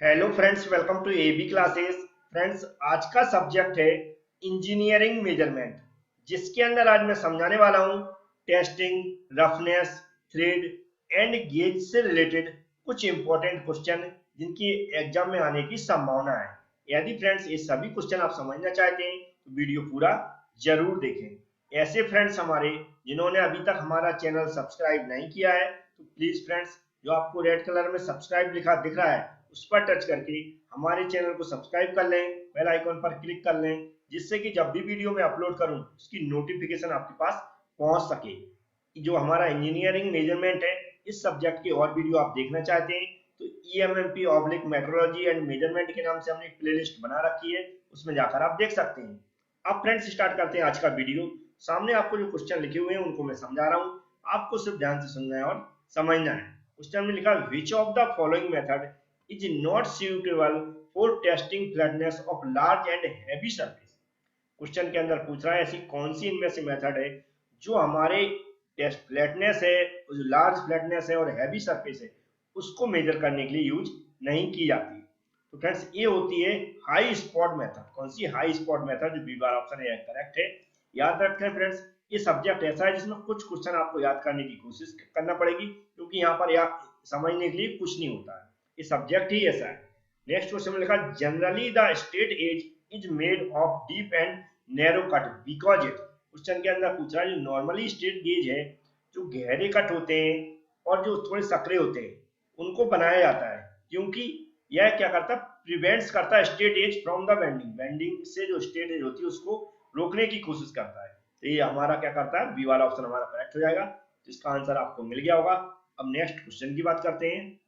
Hello friends, welcome to AB classes. Friends, आज का subject है इंजीनियरिंग मेजरमेंट, जिसके अंदर आज मैं समझाने वाला हूं testing, roughness, thread and gauge से रिलेटेड कुछ इंपॉर्टेंट क्वेश्चन जिनकी एग्जाम में आने की संभावना है। यदि फ्रेंड्स ये सभी क्वेश्चन आप समझना चाहते हैं तो वीडियो पूरा जरूर देखें। ऐसे फ्रेंड्स हमारे जिन्होंने अभी तक हमारा चैनल सब्सक्राइब नहीं किया है तो प्लीज फ्रेंड्स, जो आपको रेड कलर में सब्सक्राइब लिखा दिख रहा है उस पर टच करके हमारे चैनल को सब्सक्राइब कर लें, बेल आइकन पर क्लिक कर लें, जिससे कि जब भी वीडियो में अपलोड करूं उसकी नोटिफिकेशन आपके पास पहुंच सके। जो हमारा इंजीनियरिंग मेजरमेंट है, इस सब्जेक्ट की और वीडियो आप देखना चाहते हैं तो ईएमएमपी ऑब्लिक मेट्रोलॉजी एंड मेजरमेंट के नाम से हमने एक प्लेलिस्ट बना रखी है, उसमें जाकर आप देख सकते हैं। अब फ्रेंड्स स्टार्ट करते हैं आज का वीडियो। सामने आपको जो क्वेश्चन लिखे हुए हैं उनको मैं समझा रहा हूँ, आपको सिर्फ ध्यान से सुनना है और समझना है। क्वेश्चन में लिखा which of the following method is not suitable for testing flatness of large and heavy surface। Question के अंदर पूछ रहा है ऐसी कौन सी इनमें से मेथड है जो हमारे टेस्ट फ्लैटनेस है, जो लार्ज फ्लैटनेस है और हैवी सरफेस है उसको मेजर करने के लिए यूज नहीं की जाती। तो फ्रेंड्स ये होती है हाई स्पॉट मेथड। कौन सी हाई स्पॉट मेथड? जो बी बार ऑप्शन है करेक्ट है। याद रखें फ्रेंड्स, ये सब्जेक्ट ऐसा है जिसमें कुछ क्वेश्चन आपको याद करने की कोशिश करना पड़ेगी, क्योंकि यहाँ पर समझने के लिए कुछ नहीं होता है, ये सब्जेक्ट ही ऐसा है। नेक्स्ट क्वेश्चन में लिखा generally the straight edge is made of deep and narrow cut because it. Question के अंदर पूछ रहा है जो नॉर्मली स्ट्रेट गेज है, जो गहरे कट होते हैं और जो थोड़े सकरे होते हैं उनको बनाया जाता है, क्योंकि यह क्या करता है, प्रिवेंट्स करता है straight edge from the bending. Bending से जो स्ट्रेट एज होती है उसको रोकने की कोशिश करता है। तो ये हमारा क्या करता है, बी वाला ऑप्शन हमारा करेक्ट हो जाएगा। तो इसका आंसर आपको मिल गया होगा। अब नेक्स्ट क्वेश्चन की बात करते हैं।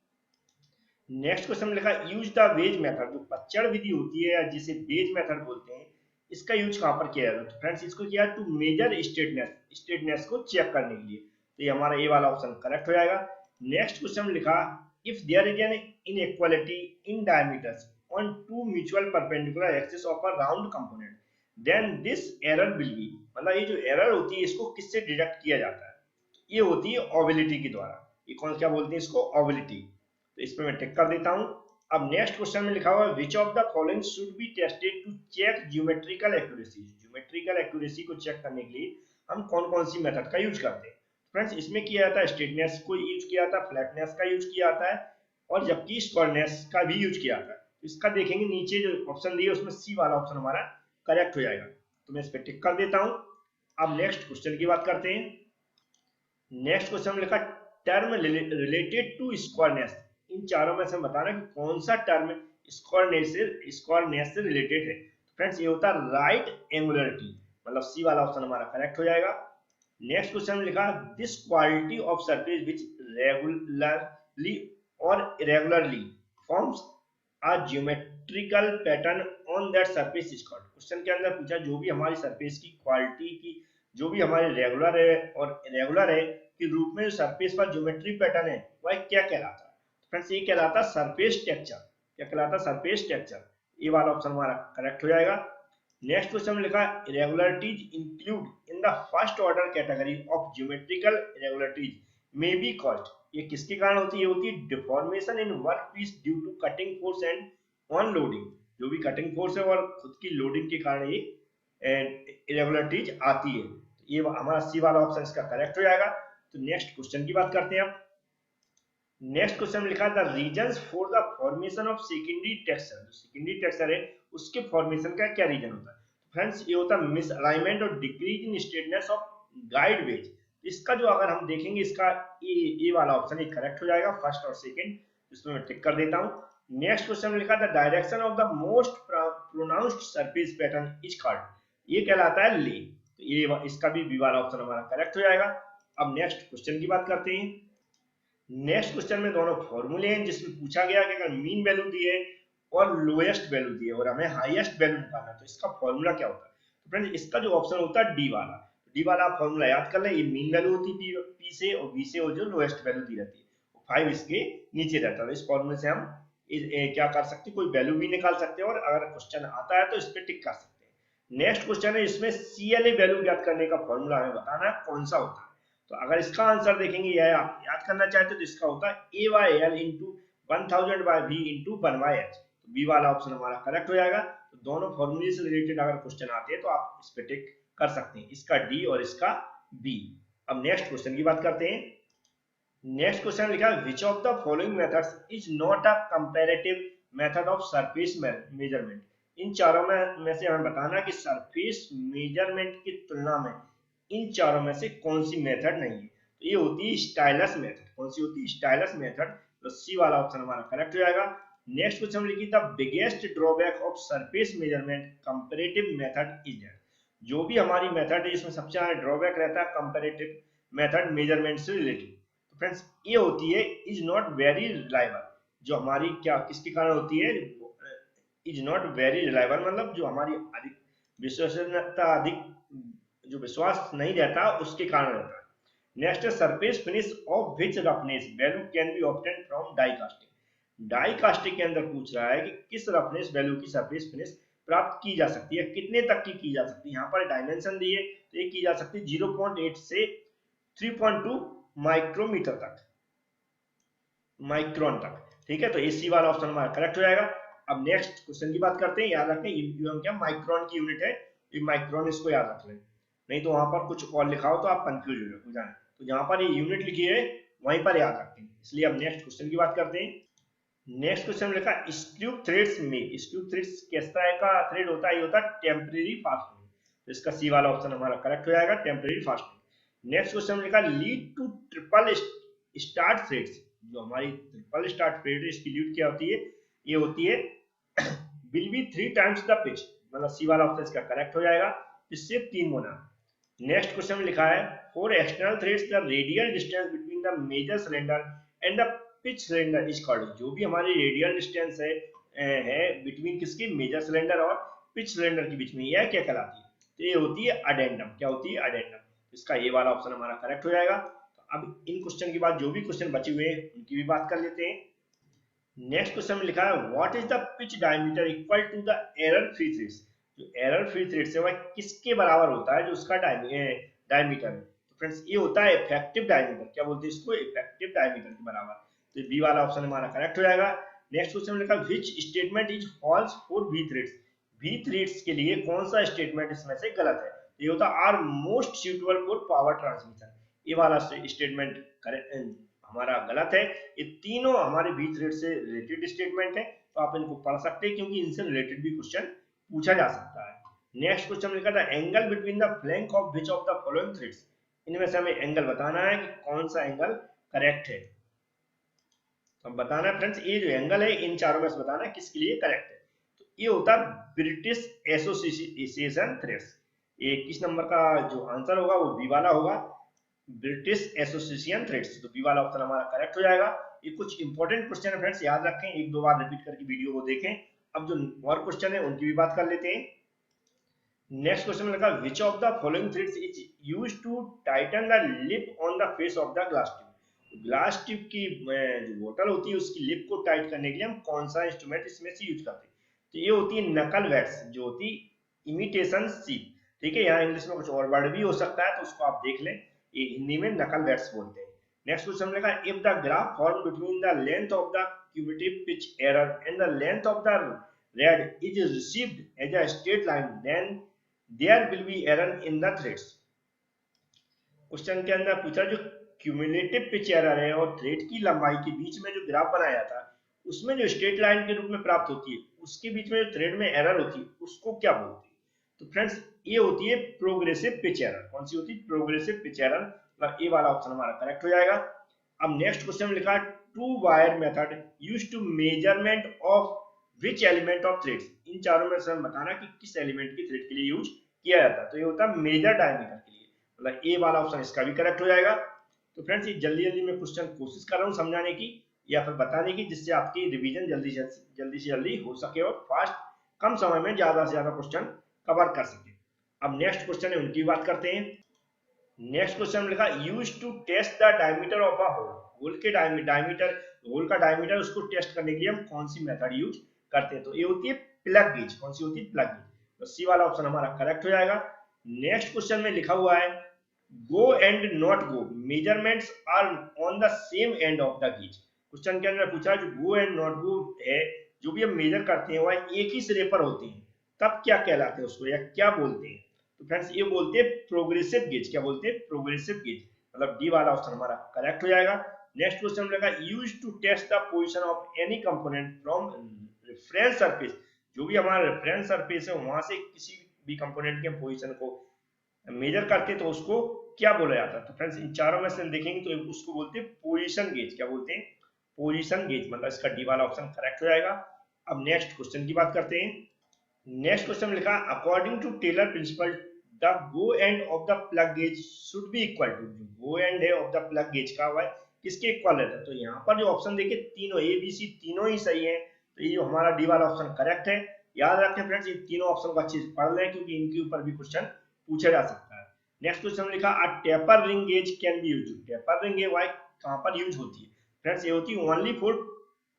नेक्स्ट क्वेश्चन में लिखा यूज द वेज मेथड। जो परीक्षण विधि होती है या जिसे वेज मेथड बोलते हैं, इसका यूज कहां पर किया जाता है? तो फ्रेंड्स इसको किया टू मेजर स्ट्रेटनेस को चेक करने के लिए। तो ये हमारा ए वाला ऑप्शन करेक्ट हो जाएगा। नेक्स्ट क्वेश्चन में लिखा if there is an inequality in diameters on two mutual perpendicular axis of a round component then this error will be. मतलब ये जो एरर होती है इसको किससे डिडक्ट किया जाता है? ये होती है ओबिलिटी के द्वारा। ये कौन क्या बोलते हैं इसको? ओबिलिटी। तो इस पे मैं टिक कर देता हूं। अब नेक्स्ट क्वेश्चन में लिखा हुआ है which of the following should be tested to check geometrical accuracy. Geometrical accuracy को चेक करने के लिए हम कौन कौन सी मेथड का यूज करते हैं? फ्रेंड्स इसमें किया जाता है स्ट्रेटनेस को यूज किया जाता है, फ्लैटनेस का यूज किया जाता है और जबकि स्क्वायरनेस का भी यूज किया जाता है। इसका देखेंगे नीचे जो ऑप्शन दिए उसमें सी वाला ऑप्शन हमारा करेक्ट हो जाएगा। तो मैं इस पर टिक कर देता हूं। अब नेक्स्ट क्वेश्चन की बात करते हैं। नेक्स्ट क्वेश्चन में लिखा टर्म रिलेटेड टू स्क्वायरनेस। इन चारों में से बताना कि कौन सा टर्म स्क्वायरनेस से रिलेटेड है। फ्रेंड्स ये होता है राइट एंगुलरिटी, मतलब सी वाला ऑप्शन हमारा करेक्ट हो जाएगा। नेक्स्ट क्वेश्चन में लिखा this quality of surface which regularly और irregularly forms a geometrical pattern on that surface is called. Question के अंदर पूछा जो भी हमारी सरफेस की क्वालिटी की, जो भी हमारे रेगुलर है और इरेगुलर है के रूप में जो सरफेस पर ज्योमेट्री पैटर्न है वह क्या कहलाता है? फ्रेंड्स ये कहलाता है सरफेस टेक्सचर। क्या कहलाता है? Surface texture. ये वाला ऑप्शन हमारा करेक्ट हो जाएगा। नेक्स्ट क्वेश्चन में लिखा irregularities include in the first order category of geometrical irregularities may be called. ये किसके कारण होती है? ये होती है deformation in work piece due to cutting force and on loading. जो भी कटिंग फोर्स है और खुद की लोडिंग के कारण ये इरेगुलरिटीज आती है। ये हमारा सी वाला ऑप्शन इसका करेक्ट हो जाएगा। तो नेक्स्ट क्वेश्चन की बात करते हैं। अब नेक्स्ट क्वेश्चन में लिखा है the reasons for the formation of secondary texture. जो सेकेंडरी टेक्सचर है उसके फॉर्मेशन का क्या रीजन होता है? फ्रेंड्स ये होता है मिस अलाइनमेंट और decrease in straightness of guide ways. इसका जो अगर हम देखेंगे इसका ए वाला ऑप्शन ही करेक्ट हो जाएगा, फर्स्ट और सेकंड। इसमें मैं टिक कर देता हूं। नेक्स्ट क्वेश्चन में लिखा the direction of the most pronounced surface pattern is called. ये कहलाता है ले। तो ये इसका भी बी वाला ऑप्शन हमारा करेक्ट हो जाएगा। अब नेक्स्ट क्वेश्चन की बात करते हैं। नेक्स्ट क्वेश्चन में दोनों फॉर्मूले हैं जिसमें पूछा गया कि अगर मीन वैल्यू दी है और लोएस्ट वैल्यू दी है और हमें हाईएस्ट वैल्यू निकालना है तो इसका फॉर्मूला क्या होता है? तो फ्रेंड्स इसका जो ऑप्शन होता है डी वाला। डी वाला आप फॉर्मूला याद कर ले। ये मीन वैल्यू होती है पी से और बी से और जो लोएस्ट वैल्यू दी रहती है 5 इसके नीचे रहता है। इस फॉर्मूले से हम क्या कर सकते हैं, कोई वैल्यू भी निकाल सकते हैं और अगर क्वेश्चन आता है तो इस पर टिक कर सकते हैं। नेक्स्ट क्वेश्चन है इसमें CLA वैल्यू ज्ञात करने का फॉर्मूला हमें बताना है कौन सा होता है। तो अगर इसका आंसर देखेंगे या आप याद करना चाहते हो तो इसका होता है AYL into 1000 by v into 1 by h। तो बी वाला ऑप्शन हमारा करेक्ट हो जाएगा। तो दोनों फॉर्मूले से रिलेटेड अगर क्वेश्चन आते हैं तो आप इस पे टिक कर सकते हैं, इसका डी और इसका बी। अब नेक्स्ट क्वेश्चन की बात करते हैं। नेक्स्ट क्वेश्चन लिखा है which of the following methods is not a comparative method of surface measurement. इन चारों में से हमें बताना कि सरफेस मेजरमेंट की तुलना में इन चारों में से कौन सी मेथड नहीं है। तो ये होती है स्टाइलस मेथड। कौन सी होती है? Stylus method. तो सी वाला ऑप्शन हमारा करेक्ट हो जाएगा। नेक्स्ट क्वेश्चन लिखी the biggest drawback of surface measurement comparative method is that. जो भी हमारी मेथड है इसमें सबसे ज्यादा ड्रॉबैक रहता है कंपैरेटिव मेथड मेजरमेंट से रिलेटेड। तो फ्रेंड्स ये होती है इज नॉट वेरी रिलायबल। जो हमारी क्या किसके कारण होती है? इज नॉट वेरी रिलायबल मतलब जो हमारी अधिक विश्वसनीयता अधिक जो विश्वास नहीं रहता उसके कारण रहता है। Next surface finish of which roughness value can be obtain from die casting. Die casting के अंदर पूछ रहा है कि किस रफनेस वैल्यू की सरफेस फिनिश प्राप्त की जा सकती है, कितने तक की जा सकती है। यहाँ पर डायमेंशन दिए तो ये की जा सकती है 0.8 से 3.2 माइक्रोमीटर तक, माइक्रोन तक। ठीक है, तो एसी वाला ऑप्शन हमारा करेक्ट हो जाएगा। अब नेक्स्ट क्वेश्चन की बात करते हैं। याद रखें ये क्या माइक्रोन की यूनिट है, ये माइक्रोन, इसको याद रख लें, नहीं तो वहां पर कुछ और लिखा हो तो आप कंफ्यूज हो जाए। तो जहां पर ये यूनिट लिखी है वहीं पर याद रखते हैं। इसलिए अब नेक्स्ट क्वेश्चन की बात करते हैं। नेक्स्ट क्वेश्चन में लिखा स्क्रू थ्रेड्स में, स्क्रू थ्रेड्स किस तरह का थ्रेड होता है? ये होता है टेम्परेरी फास्टनिंग। तो इसका सी वाला ऑप्शन हमारा करेक्ट हो जाएगा, टेम्परेरी फास्टनिंग। नेक्स्ट क्वेश्चन में लिखा lead to triple start threads. जो हमारी ट्रिपल स्टार्ट थ्रेड है इसकी लीड क्या होती है? ये होती है will be 3 times the pitch, मतलब सी वाला ऑप्शन इसका करेक्ट हो जाएगा, इससे 3 गुना। नेक्स्ट क्वेश्चन में लिखा है for external threads the radial distance between the major cylinder and the pitch cylinder is called. जो भी हमारी रेडियल डिस्टेंस है बिटवीन किसकी? मेजर सिलेंडर और पिच सिलेंडर के बीच में, यह क्या कहलाती है? तो ये होती है अडेंडम। क्या होती है? अडेंडम। इसका ये वाला ऑप्शन हमारा करेक्ट हो जाएगा। तो अब इन क्वेश्चन के बाद जो भी क्वेश्चन बचे हुए हैं उनकी भी बात कर लेते हैं। नेक्स्ट क्वेश्चन में लिखा है what is the pitch diameter equal to the error free threads. जो एरर फ्री थ्रेड्स है वह किसके बराबर होता है? जो उसका डायमीटर है। तो फ्रेंड्स ये होता है इफेक्टिव डायमीटर। क्या बोलते हैं इसको? इफेक्टिव डायमीटर के बराबर। तो बी वाला ऑप्शन हमारा करेक्ट हो जाएगा। नेक्स्ट क्वेश्चन में लिखा which statement is false for V threads. V threads के लिए कौन सा स्टेटमेंट इसमें से गलत है? ये होता है are most suitable for power transmission. ये वाला स्टेटमेंट हमारा गलत है। ये तीनों हमारे बी थ्रेड से रिलेटेड स्टेटमेंट है, तो आप इनको पढ़ सकते हैं क्योंकि इनसे रिलेटेड भी क्वेश्चन पूछा जा सकता है। नेक्स्ट क्वेश्चन लिखा था angle between the flank of which of the following threads. इनमें से हमें एंगल बताना है कि कौन सा एंगल करेक्ट है। तो बताना है फ्रेंड्स ये जो एंगल है इन चारों में से बताना है किसके लिए करेक्ट है। तो ये होता है ब्रिटिश एसोसिएशन थ्रेड्स। ये 21 नंबर का जो आंसर होगा वो बी वाला होगा, ब्रिटिश एसोसिएशन थ्रेड्स। तो बी वाला ऑप्शन हमारा करेक्ट हो जाएगा। ये कुछ इंपॉर्टेंट क्वेश्चन है फ्रेंड्स, याद रखें, एक दो बार रिपीट करके वीडियो को देखें। अब जो और क्वेश्चन है उनकी भी बात कर लेते हैं। नेक्स्ट क्वेश्चन में लिखा which of the following threads is used to tighten the lip on the face of the glass tube. Glass tube की जो बोतल होती है उसकी लिप को टाइट करने के लिए हम कौन सा इंस्ट्रूमेंट इसमें से यूज करते हैं? तो ये होती है नकल वैक्स, जो होती है इमिटेशन सीप। ठीक है, यहाँ इंग्लिश में कुछ और वर्ड भी हो सकता है तो उसको आप देख लें, ये हिंदी में नकल वैक्स बोलते हैं। नेक्स्ट क्वेश्चन में लिखा if the graph form between the length of the cumulative pitch error and the length of the rod is received as a straight line then there will be error in the threads. Question के अंदर पूछा जो cumulative pitch error है और thread की लंबाई के बीच में जो ग्राफ बनाया था उसमें जो स्ट्रेट लाइन के रूप में प्राप्त होती है उसके बीच में जो थ्रेड में एरर होती है उसको क्या बोलते हैं? तो फ्रेंड्स ये होती है प्रोग्रेसिव पिच एरर। कौन सी होती है? Progressive pitch error. मतलब ए वाला ऑप्शन हमारा करेक्ट हो जाएगा। अब नेक्स्ट क्वेश्चन में लिखा है two wire method used to measurement of which element of threads. इन चारों में से हम बताना कि किस एलिमेंट की थ्रेड के लिए यूज किया जाता है। तो ये होता है मेजर डायमीटर के लिए, मतलब ए वाला ऑप्शन इसका भी करेक्ट हो जाएगा। तो फ्रेंड्स ये जल्दी जल्दी मैं क्वेश्चन कोशिश कर रहा हूँ समझाने की या फिर बताने की, जिससे आपकी रिवीजन जल्दी से जल्दी हो सके और फास्ट कम समय में ज्यादा से ज्यादा क्वेश्चन कवर कर सके। अब नेक्स्ट क्वेश्चन है उनकी बात करते हैं। नेक्स्ट क्वेश्चन में लिखा use to test the diameter of a hole. Hole के डायमीटर, होल का डायमीटर उसको टेस्ट करने के लिए हम कौन सी मेथड यूज करते हैं? तो ये होती है प्लग गेज। कौन सी होती है? Plug gauge. तो सी वाला ऑप्शन हमारा करेक्ट हो जाएगा। नेक्स्ट क्वेश्चन में लिखा हुआ है go and not go measurements are on the same end of the gauge. Question के अंदर पूछा जो गो एंड नॉट गो है, जो भी हम मेजर करते हैं वह एक ही सिरे पर होते हैं, तब क्या कहलाते हैं उसको, या क्या बोलते हैं? तो फ्रेंड्स ये बोलते हैं प्रोग्रेसिव गेज। क्या बोलते हैं? Progressive gauge. मतलब डी वाला ऑप्शन हमारा करेक्ट हो जाएगा। नेक्स्ट क्वेश्चन लगा use to test the position of any component from reference surface. जो भी हमारा रेफरेंस सरफेस है वहां से किसी भी कंपोनेंट के पोजीशन को मेजर करते हैं तो उसको क्या बोला जाता है? तो फ्रेंड्स इन चारों में से देखेंगे तो उसको बोलते हैं पोजीशन गेज। क्या बोलते हैं? Position gauge. मतलब इसका डी वाला ऑप्शन करेक्ट हो जाएगा। अब नेक्स्ट क्वेश्चन की बात करते हैं। नेक्स्ट क्वेश्चन में लिखा according to Taylor principle the go end of the plug gauge should be equal to. Go end है ऑफ द प्लग गेज का हुआ है किसके इक्वल रहता है? तो यहाँ पर जो ऑप्शन देखिए तीनों ए बी सी तीनों ही सही है, तो ये जो हमारा डी वाला ऑप्शन करेक्ट है। याद रखें फ्रेंड्स ये तीनों ऑप्शन को अच्छे से पढ़ लें क्योंकि इनके ऊपर भी क्वेश्चन पूछा जा सकता है। नेक्स्ट क्वेश्चन में लिखा a taper ring gauge can be use. Taper ring है वह कहाँ पर यूज होती है? फ्रेंड्स ये होती है ओनली फॉर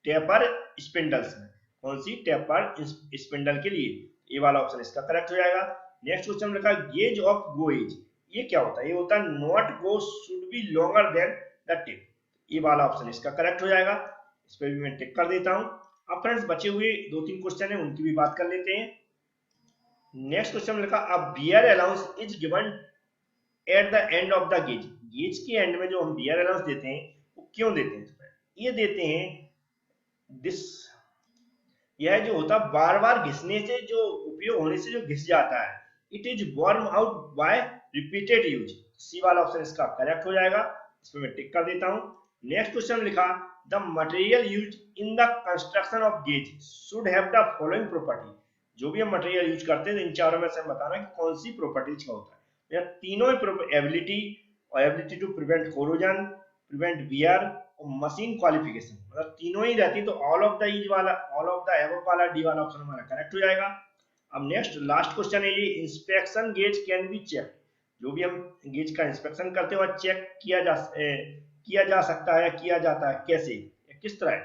टेपर स्पिंडल्स में। कौन सी? टेपर स्पिंडल के लिए। ये वाला ऑप्शन इसका करेक्ट हो जाएगा। नेक्स्ट क्वेश्चन में लिखा गेज ऑफ गो एज। ये क्या होता है? ये होता है not go should be longer than the tip. ये वाला ऑप्शन इसका करेक्ट हो जाएगा। इस पर भी मैं टिक कर देता हूं। अब फ्रेंड्स बचे हुए 2-3 क्वेश्चन है उनकी भी बात कर लेते हैं। नेक्स्ट क्वेश्चन में लिखा a wear allowance is given at the end of the gauge. Gauge के एंड में जो हम बियर अलाउंस देते हैं वो क्यों देते हैं? ये देते हैं दिस, यह जो होता है बार बार घिसने से, जो उपयोग होने से जो घिस जाता है, it is worn out by repeated use. C वाला ऑप्शन इसका करेक्ट हो जाएगा। इसमें मैं टिक कर देता हूं। नेक्स्ट क्वेश्चन में लिखा the material use in the construction of gauge should have the following property. जो भी हम मटेरियल यूज करते हैं इन चारों में से बताना कि कौन सी प्रॉपर्टीज का होता है। यह तीनों एबिलिटी और ability to prevent corrosion, prevent wear और मशीन क्वालिफिकेशन, मतलब तीनों ही रहती है। तो ऑल ऑफ द इज वाला, ऑल ऑफ द एबव वाला डी वाला ऑप्शन हमारा करेक्ट हो जाएगा। अब नेक्स्ट लास्ट क्वेश्चन है ये inspection gauge can be check. जो भी हम गेज का इंस्पेक्शन करते हैं वह चेक किया जा सकता है, किया जाता है कैसे, किस तरह है?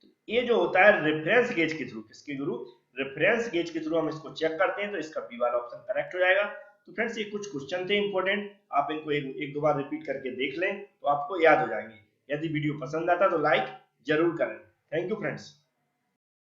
तो ये जो होता है रेफरेंस गेज के थ्रू। किसके थ्रू? रेफरेंस गेज के थ्रू हम इसको चेक करते हैं, तो इसका बी वाला ऑप्शन करेक्ट हो जाएगा। तो फ्रेंड्स ये कुछ क्वेश्चन थे इंपॉर्टेंट, आप इनको एक दो बार रिपीट करके देख लें तो आपको याद हो जाएंगे। यदि वीडियो पसंद आता तो लाइक जरूर करें। Thank you friends.